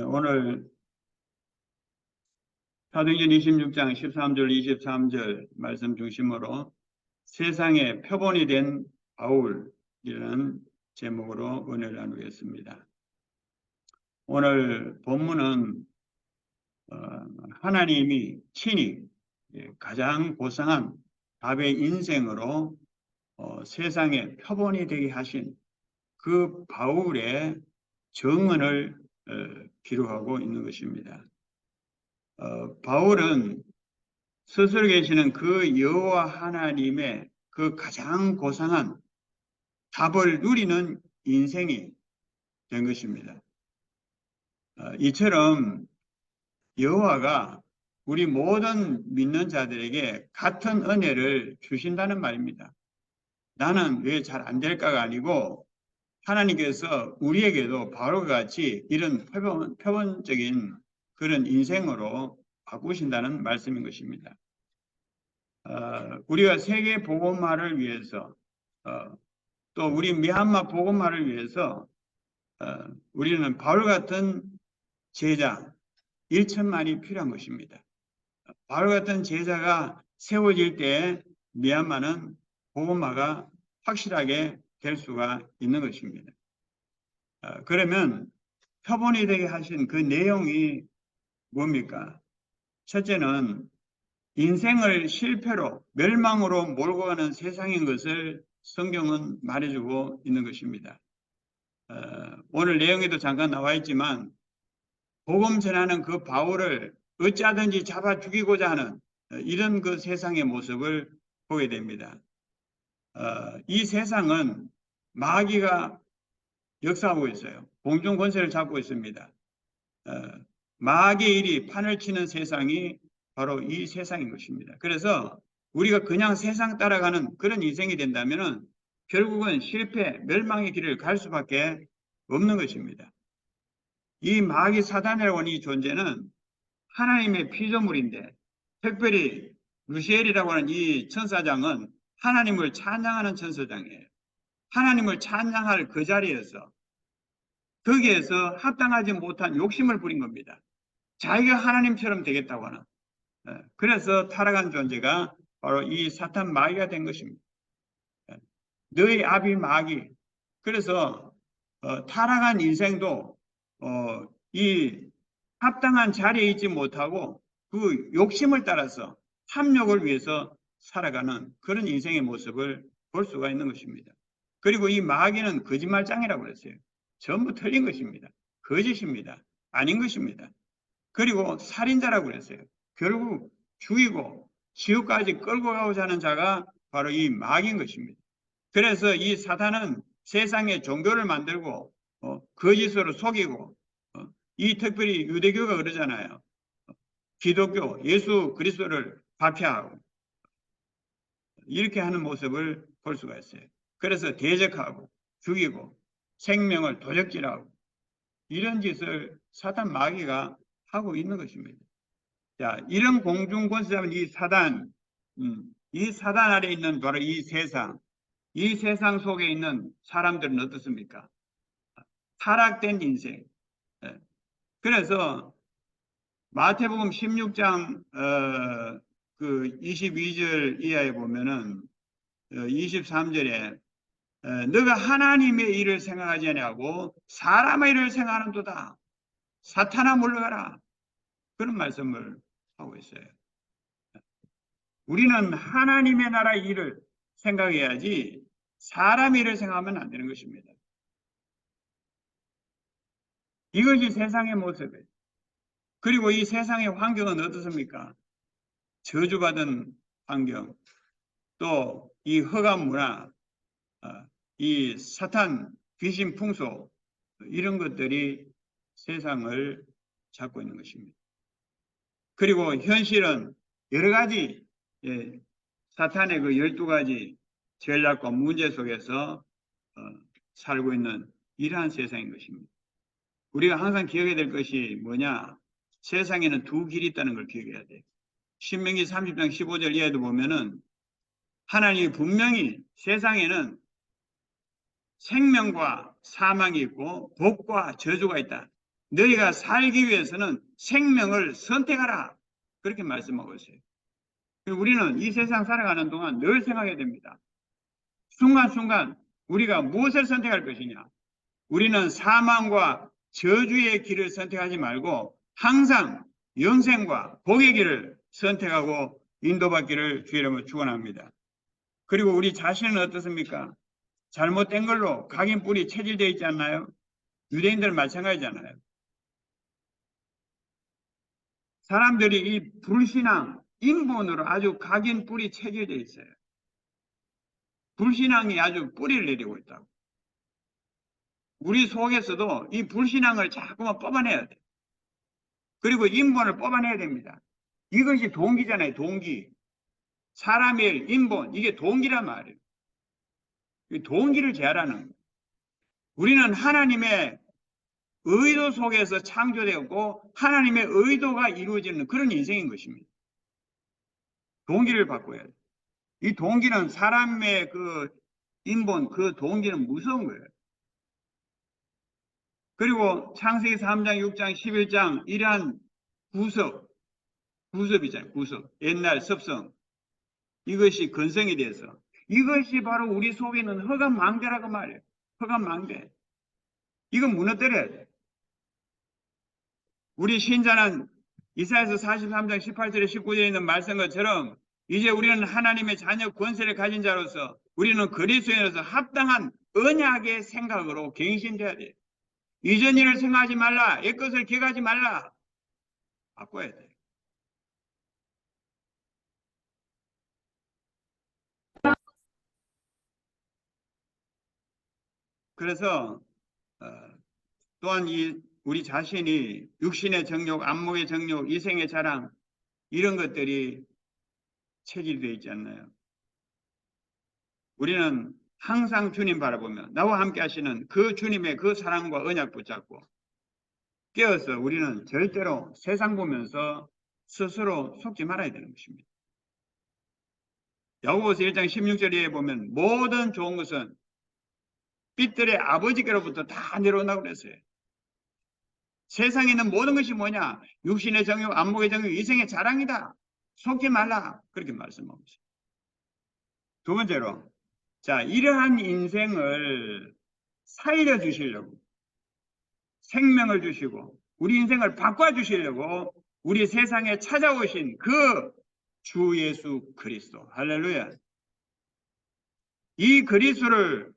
오늘 사도행전 26장 13절 23절 말씀 중심으로 세상의 표본이 된 바울이라는 제목으로 은혜를 나누겠습니다. 오늘 본문은 하나님이 친히 가장 고상한 답의 인생으로 세상의 표본이 되게 하신 그 바울의 정언을 기록하고 있는 것입니다. 바울은 스스로 계시는 그 여호와 하나님의 그 가장 고상한 답을 누리는 인생이 된 것입니다. 이처럼 여호와가 우리 모든 믿는 자들에게 같은 은혜를 주신다는 말입니다. 나는 왜 잘 안 될까가 아니고 하나님께서 우리에게도 바울과 같이 이런 표본적인 그런 인생으로 바꾸신다는 말씀인 것입니다. 우리가 세계 복음화를 위해서 또 우리 미얀마 복음화를 위해서 우리는 바울 같은 제자 1천만이 필요한 것입니다. 바울 같은 제자가 세워질 때 미얀마는 복음화가 확실하게 될 수가 있는 것입니다. 그러면 표본이 되게 하신 그 내용이 뭡니까? 첫째는 인생을 실패로 멸망으로 몰고 가는 세상인 것을 성경은 말해주고 있는 것입니다. 오늘 내용에도 잠깐 나와 있지만 복음 전하는 그 바울을 어찌하든지 잡아 죽이고자 하는 이런 그 세상의 모습을 보게 됩니다. 이 세상은 마귀가 역사하고 있어요. 공중 권세를 잡고 있습니다. 마귀의 일이 판을 치는 세상이 바로 이 세상인 것입니다. 그래서 우리가 그냥 세상 따라가는 그런 인생이 된다면 결국은 실패, 멸망의 길을 갈 수밖에 없는 것입니다. 이 마귀 사단이라고 하는 이 존재는 하나님의 피조물인데, 특별히 루시엘이라고 하는 이 천사장은 하나님을 찬양하는 천사장이에요. 하나님을 찬양할 그 자리에서 거기에서 합당하지 못한 욕심을 부린 겁니다. 자기가 하나님처럼 되겠다고 하는. 그래서 타락한 존재가 바로 이 사탄 마귀가 된 것입니다. 너희 아비 마귀. 그래서 타락한 인생도 이 합당한 자리에 있지 못하고 그 욕심을 따라서 탐욕을 위해서 살아가는 그런 인생의 모습을 볼 수가 있는 것입니다. 그리고 이 마귀는 거짓말장이라고 그랬어요. 전부 틀린 것입니다. 거짓입니다. 아닌 것입니다. 그리고 살인자라고 그랬어요. 결국 죽이고 지옥까지 끌고 가고자 하는 자가 바로 이 마귀인 것입니다. 그래서 이 사탄은 세상에 종교를 만들고 거짓으로 속이고 이 특별히 유대교가 그러잖아요. 기독교, 예수 그리스도를 박해하고 이렇게 하는 모습을 볼 수가 있어요. 그래서 대적하고 죽이고 생명을 도적질하고 이런 짓을 사탄 마귀가 하고 있는 것입니다. 자, 이런 공중 권세자는 이 사단 아래 있는 바로 이 세상 속에 있는 사람들은 어떻습니까? 타락된 인생. 그래서 마태복음 16장 그 22절 이하에 보면은 23절에 너가 하나님의 일을 생각하지 아니하고 사람의 일을 생각하는도다. 사탄아 물러가라. 그런 말씀을 하고 있어요. 우리는 하나님의 나라 일을 생각해야지 사람의 일을 생각하면 안 되는 것입니다. 이것이 세상의 모습이에요. 그리고 이 세상의 환경은 어떻습니까? 저주받은 환경, 또 이 흑암 문화, 이 사탄 귀신 풍속 이런 것들이 세상을 잡고 있는 것입니다. 그리고 현실은 여러 가지 사탄의 그 12가지 전략과 문제 속에서 살고 있는 이러한 세상인 것입니다. 우리가 항상 기억해야 될 것이 뭐냐? 세상에는 두 길이 있다는 걸 기억해야 돼요. 신명기 30장 15절 이하에도 보면은 하나님이 분명히 세상에는 생명과 사망이 있고 복과 저주가 있다. 너희가 살기 위해서는 생명을 선택하라. 그렇게 말씀하고 있어요. 우리는 이 세상 살아가는 동안 늘 생각해야 됩니다. 순간순간 우리가 무엇을 선택할 것이냐. 우리는 사망과 저주의 길을 선택하지 말고 항상 영생과 복의 길을 선택하고 인도받기를 주의 이름으로 축원합니다. 그리고 우리 자신은 어떻습니까? 잘못된 걸로 각인 뿔이 체질되어 있지 않나요? 유대인들은 마찬가지잖아요. 사람들이 이 불신앙, 인본으로 아주 각인 뿔이 체질되어 있어요. 불신앙이 아주 뿌리를 내리고 있다고. 우리 속에서도 이 불신앙을 자꾸만 뽑아내야 돼. 그리고 인본을 뽑아내야 됩니다. 이것이 동기잖아요, 동기. 사람의 인본, 이게 동기란 말이에요. 동기를 제하라는 거예요. 우리는 하나님의 의도 속에서 창조되었고 하나님의 의도가 이루어지는 그런 인생인 것입니다. 동기를 바꿔야 돼요. 이 동기는 사람의 그 인본, 그 동기는 무서운 거예요. 그리고 창세기 3장, 6장, 11장 이러한 구섭이잖아요. 구섭. 옛날 섭성. 이것이 근성이 돼서 이것이 바로 우리 속에 있는 허감 망대라고 말해요. 허감 망대. 이건 무너뜨려야 돼. 우리 신자는 이사야서 43장 18절에 19절에 있는 말씀 것처럼 이제 우리는 하나님의 자녀 권세를 가진 자로서 우리는 그리스도인으로서 합당한 언약의 생각으로 갱신돼야 돼. 이전 일을 생각하지 말라. 옛것을 기억하지 말라. 바꿔야 돼. 그래서 또한 우리 자신이 육신의 정욕, 안목의 정욕, 이생의 자랑 이런 것들이 체질되어 있지 않나요? 우리는 항상 주님 바라보며 나와 함께 하시는 그 주님의 그 사랑과 언약 붙잡고 깨어서 우리는 절대로 세상 보면서 스스로 속지 말아야 되는 것입니다. 야고보서 1장 16절에 보면 모든 좋은 것은 빛들의 아버지께로부터 다 내려온다고 그랬어요. 세상에 있는 모든 것이 뭐냐? 육신의 정욕, 안목의 정욕, 이생의 자랑이다. 속지 말라. 그렇게 말씀하고 있어요. 두 번째로, 자, 이러한 인생을 살려주시려고, 생명을 주시고, 우리 인생을 바꿔주시려고, 우리 세상에 찾아오신 그 주 예수 그리스도. 할렐루야. 이 그리스도를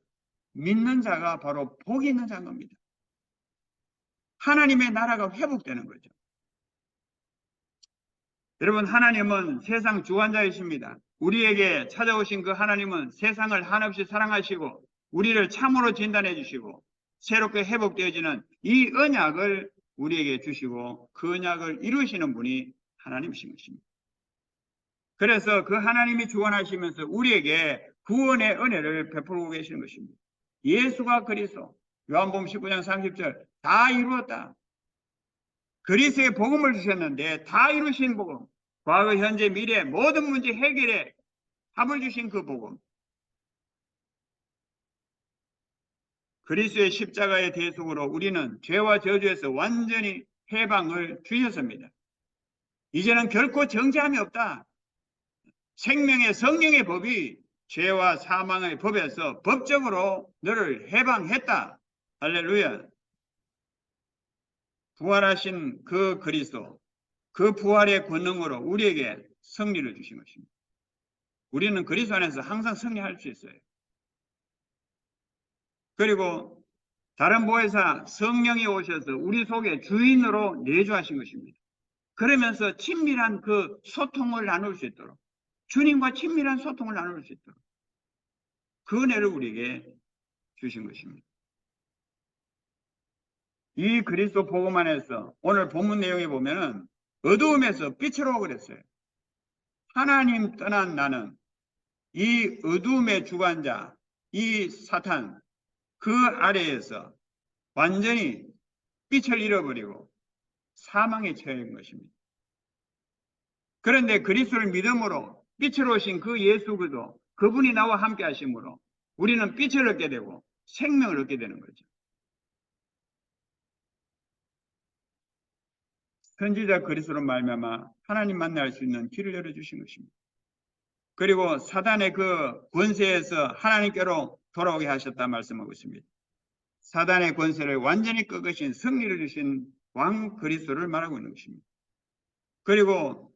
믿는 자가 바로 복이 있는 자인 겁니다. 하나님의 나라가 회복되는 거죠. 여러분, 하나님은 세상 주관자이십니다. 우리에게 찾아오신 그 하나님은 세상을 한없이 사랑하시고 우리를 참으로 진단해 주시고 새롭게 회복되어지는 이 언약을 우리에게 주시고 그 언약을 이루시는 분이 하나님이신 것입니다. 그래서 그 하나님이 주관하시면서 우리에게 구원의 은혜를 베풀고 계시는 것입니다. 예수가 그리스도, 요한복음 19장 30절 다 이루었다. 그리스도의 복음을 주셨는데 다 이루신 복음, 과거, 현재, 미래 모든 문제 해결에 답을 주신 그 복음, 그리스도의 십자가의 대속으로 우리는 죄와 저주에서 완전히 해방을 주셨습니다. 이제는 결코 정죄함이 없다. 생명의 성령의 법이 죄와 사망의 법에서 법적으로 너를 해방했다. 할렐루야. 부활하신 그 그리스도, 그 부활의 권능으로 우리에게 승리를 주신 것입니다. 우리는 그리스도 안에서 항상 승리할 수 있어요. 그리고 다른 보혜사 성령이 오셔서 우리 속에 주인으로 내주하신 것입니다. 그러면서 친밀한 그 소통을 나눌 수 있도록, 주님과 친밀한 소통을 나눌 수 있도록 그 은혜를 우리에게 주신 것입니다. 이 그리스도 복음 안에서 오늘 본문 내용에 보면은 어두움에서 빛으로 그랬어요. 하나님 떠난 나는 이 어두움의 주관자, 이 사탄 그 아래에서 완전히 빛을 잃어버리고 사망에 처한 것입니다. 그런데 그리스도를 믿음으로 빛으로 오신 그 예수 그리스도, 그분이 나와 함께 하심으로 우리는 빛을 얻게 되고 생명을 얻게 되는 거죠. 선지자 그리스도로 말미암아 하나님 만날 수 있는 길을 열어주신 것입니다. 그리고 사단의 그 권세에서 하나님께로 돌아오게 하셨다 말씀하고 있습니다. 사단의 권세를 완전히 꺾으신 승리를 주신 왕 그리스도를 말하고 있는 것입니다. 그리고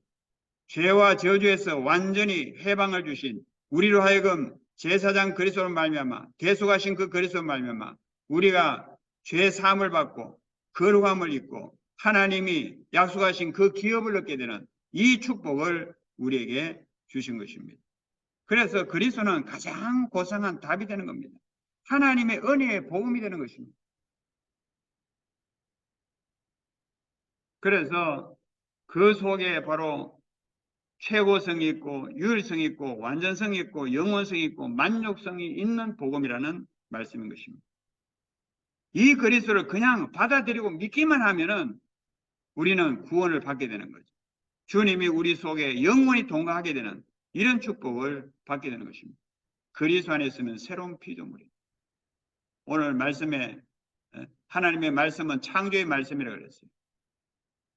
죄와 저주에서 완전히 해방을 주신 우리로 하여금 제사장 그리스도로 말미암아 대속하신 그 그리스도로 말미암아 우리가 죄 사함을 받고 거룩함을 입고 하나님이 약속하신 그 기업을 얻게 되는 이 축복을 우리에게 주신 것입니다. 그래서 그리스도는 가장 고상한 답이 되는 겁니다. 하나님의 은혜의 복음이 되는 것입니다. 그래서 그 속에 바로 최고성이 있고 유일성이 있고 완전성이 있고 영원성이 있고 만족성이 있는 복음이라는 말씀인 것입니다. 이 그리스도를 그냥 받아들이고 믿기만 하면은 우리는 구원을 받게 되는 거죠. 주님이 우리 속에 영원히 동거하게 되는 이런 축복을 받게 되는 것입니다. 그리스도 안에 있으면 새로운 피조물이에요. 오늘 말씀에 하나님의 말씀은 창조의 말씀이라고 그랬어요.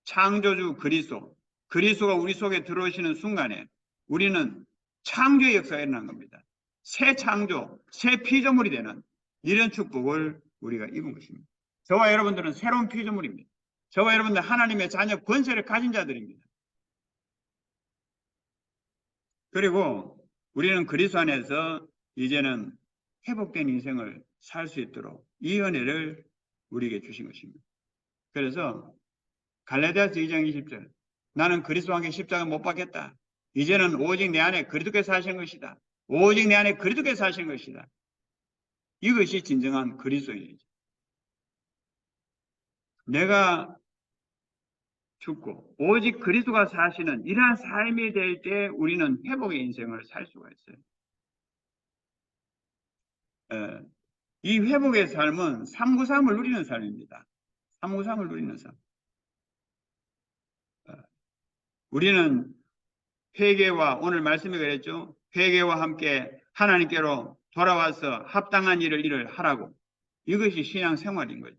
창조주 그리스도가 우리 속에 들어오시는 순간에 우리는 창조의 역사가 일어난 겁니다. 새 창조, 새 피조물이 되는 이런 축복을 우리가 입은 것입니다. 저와 여러분들은 새로운 피조물입니다. 저와 여러분들 하나님의 자녀 권세를 가진 자들입니다. 그리고 우리는 그리스도 안에서 이제는 회복된 인생을 살 수 있도록 이 은혜를 우리에게 주신 것입니다. 그래서 갈라디아서 2장 20절 나는 그리스도와 함께 십자가 못 박겠다. 이제는 오직 내 안에 그리스도께서 사신 것이다. 오직 내 안에 그리스도께서 사신 것이다. 이것이 진정한 그리스도인이죠. 내가 죽고 오직 그리스도가 사시는 이러한 삶이 될 때 우리는 회복의 인생을 살 수가 있어요. 이 회복의 삶은 393을 누리는 삶입니다. 393을 누리는 삶. 우리는 회개와 오늘 말씀이 그랬죠. 회개와 함께 하나님께로 돌아와서 합당한 일을 하라고. 이것이 신앙 생활인 거죠.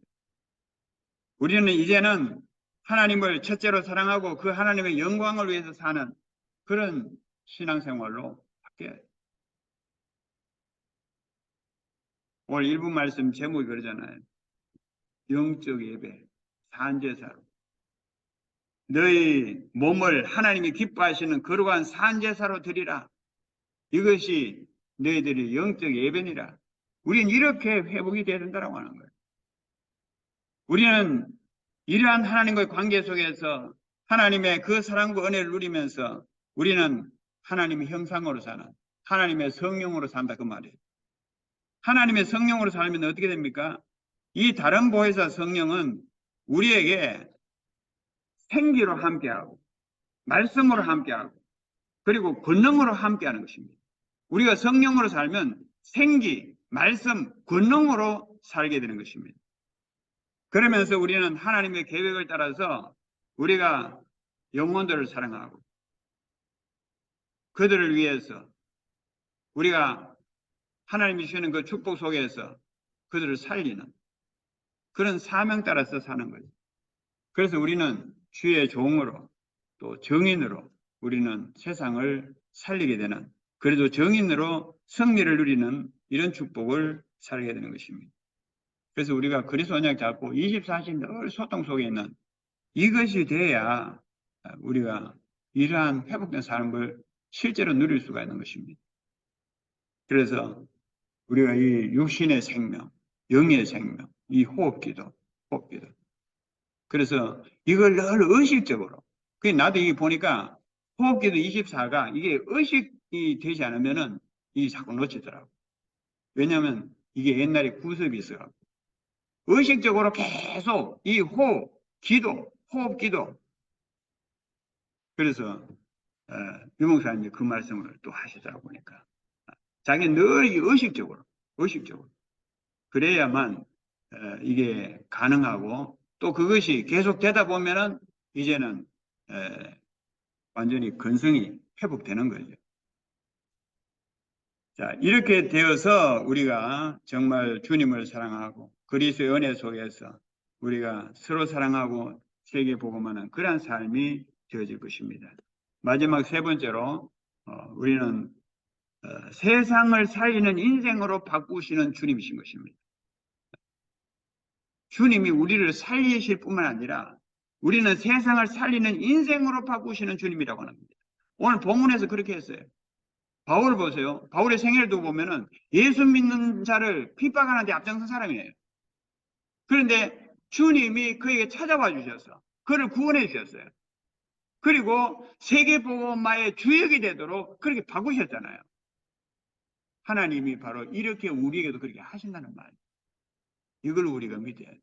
우리는 이제는 하나님을 첫째로 사랑하고 그 하나님의 영광을 위해서 사는 그런 신앙 생활로 바뀌어요. 오늘 일부 말씀 제목이 그러잖아요. 영적 예배, 산제사로. 너희 몸을 하나님이 기뻐하시는 거룩한 산제사로 드리라. 이것이 너희들이 영적 예배니라. 우리는 이렇게 회복이 되어야 된다고 하는 거예요. 우리는 이러한 하나님과의 관계 속에서 하나님의 그 사랑과 은혜를 누리면서 우리는 하나님의 형상으로 사는 하나님의 성령으로 산다 그 말이에요. 하나님의 성령으로 살면 어떻게 됩니까? 이 다른 보혜사 성령은 우리에게 생기로 함께하고 말씀으로 함께하고 그리고 권능으로 함께하는 것입니다. 우리가 성령으로 살면 생기, 말씀, 권능으로 살게 되는 것입니다. 그러면서 우리는 하나님의 계획을 따라서 우리가 영혼들을 사랑하고 그들을 위해서 우리가 하나님이 주시는 그 축복 속에서 그들을 살리는 그런 사명 따라서 사는 거죠. 그래서 우리는 주의 종으로 또 정인으로 우리는 세상을 살리게 되는 그래도 정인으로 승리를 누리는 이런 축복을 살게 되는 것입니다. 그래서 우리가 그리스도 언약 잡고 24시 늘 소통 속에 있는 이것이 돼야 우리가 이러한 회복된 삶을 실제로 누릴 수가 있는 것입니다. 그래서 우리가 이 육신의 생명, 영의 생명, 이 호흡기도. 그래서 이걸 늘 의식적으로. 나도 이게 보니까 호흡기도 24가 이게 의식이 되지 않으면은 이게 자꾸 놓치더라고. 왜냐하면 이게 옛날에 구습이 있어갖고. 의식적으로 계속 이 호흡, 기도. 그래서 유목사님이 그 말씀을 또 하시다 보니까 자기 늘 의식적으로 그래야만 이게 가능하고 또 그것이 계속 되다 보면은 이제는 완전히 근성이 회복되는 거죠. 자, 이렇게 되어서 우리가 정말 주님을 사랑하고 그리스도의 은혜 속에서 우리가 서로 사랑하고 세계 복음화는 그러한 삶이 되어질 것입니다. 마지막 세 번째로 우리는 세상을 살리는 인생으로 바꾸시는 주님이신 것입니다. 주님이 우리를 살리실 뿐만 아니라 우리는 세상을 살리는 인생으로 바꾸시는 주님이라고 합니다. 오늘 본문에서 그렇게 했어요. 바울 보세요. 바울의 생애를 보면은 예수 믿는 자를 핍박하는 데 앞장선 사람이에요. 그런데 주님이 그에게 찾아와 주셔서 그를 구원해 주셨어요. 그리고 세계복음화의 주역이 되도록 그렇게 바꾸셨잖아요. 하나님이 바로 이렇게 우리에게도 그렇게 하신다는 말이에요. 이걸 우리가 믿어야 돼요.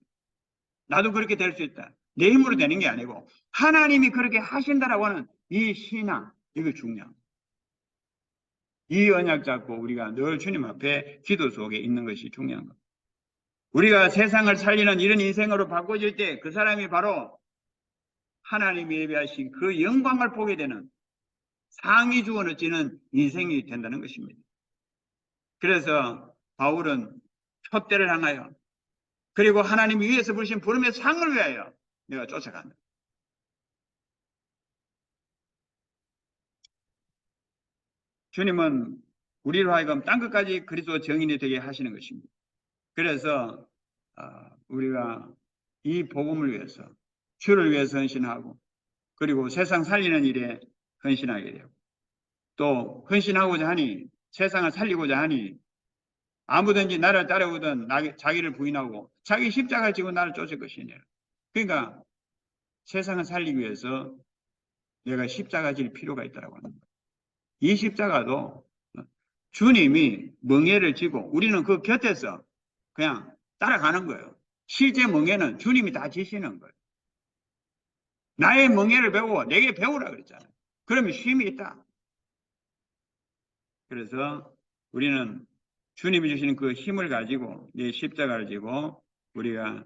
나도 그렇게 될 수 있다. 내 힘으로 되는 게 아니고 하나님이 그렇게 하신다라고 하는 이 신앙, 이거 중요합니다. 이 언약 잡고 우리가 늘 주님 앞에 기도 속에 있는 것이 중요한 겁니다. 우리가 세상을 살리는 이런 인생으로 바꿔질 때 그 사람이 바로 하나님이 예비하신 그 영광을 보게 되는 상위 주원을 찌는 인생이 된다는 것입니다. 그래서 바울은 촛대를 향하여 그리고 하나님 위에서 부르신 부름의 상을 위하여 내가 쫓아간다. 주님은 우리로 하여금 땅끝까지 그리스도 정인이 되게 하시는 것입니다. 그래서 우리가 이 복음을 위해서 주를 위해서 헌신하고 그리고 세상 살리는 일에 헌신하게 되고 또 헌신하고자 하니 세상을 살리고자 하니 아무든지 나를 따라오든 자기를 부인하고 자기 십자가를 지고 나를 쫓을 것이냐. 그러니까 세상을 살리기 위해서 내가 십자가 질 필요가 있다고 하는 거예요. 이 십자가도 주님이 멍에를 지고 우리는 그 곁에서 그냥 따라가는 거예요. 실제 멍에는 주님이 다 지시는 거예요. 나의 멍에를 배우고 내게 배우라 그랬잖아요. 그러면 쉼이 있다. 그래서 우리는 주님이 주시는 그 힘을 가지고 이 십자가를 지고 우리가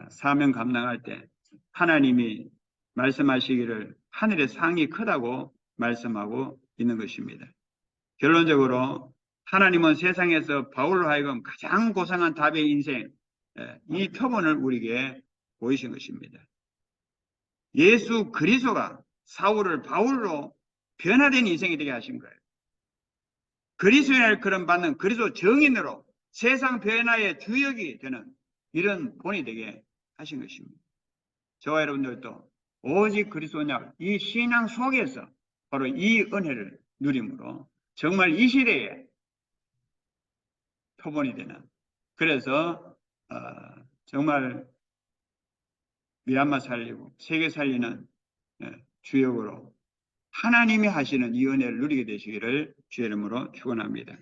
사명 감당할 때 하나님이 말씀하시기를 하늘의 상이 크다고 말씀하고 있는 것입니다. 결론적으로 하나님은 세상에서 바울로 하여금 가장 고상한 답의 인생, 이 표본을 우리에게 보이신 것입니다. 예수 그리스도가 사울을 바울로 변화된 인생이 되게 하신 거예요. 그리스도인을 그런 받는 그리스도 정인으로 세상 변화의 주역이 되는 이런 본이 되게 하신 것입니다. 저와 여러분들도 오직 그리스도냐 이 신앙 속에서 바로 이 은혜를 누림으로 정말 이 시대에 표본이 되는 그래서 정말 미얀마 살리고 세계 살리는 주역으로 하나님이 하시는 이 은혜를 누리게 되시기를 주의 이름으로 축원합니다.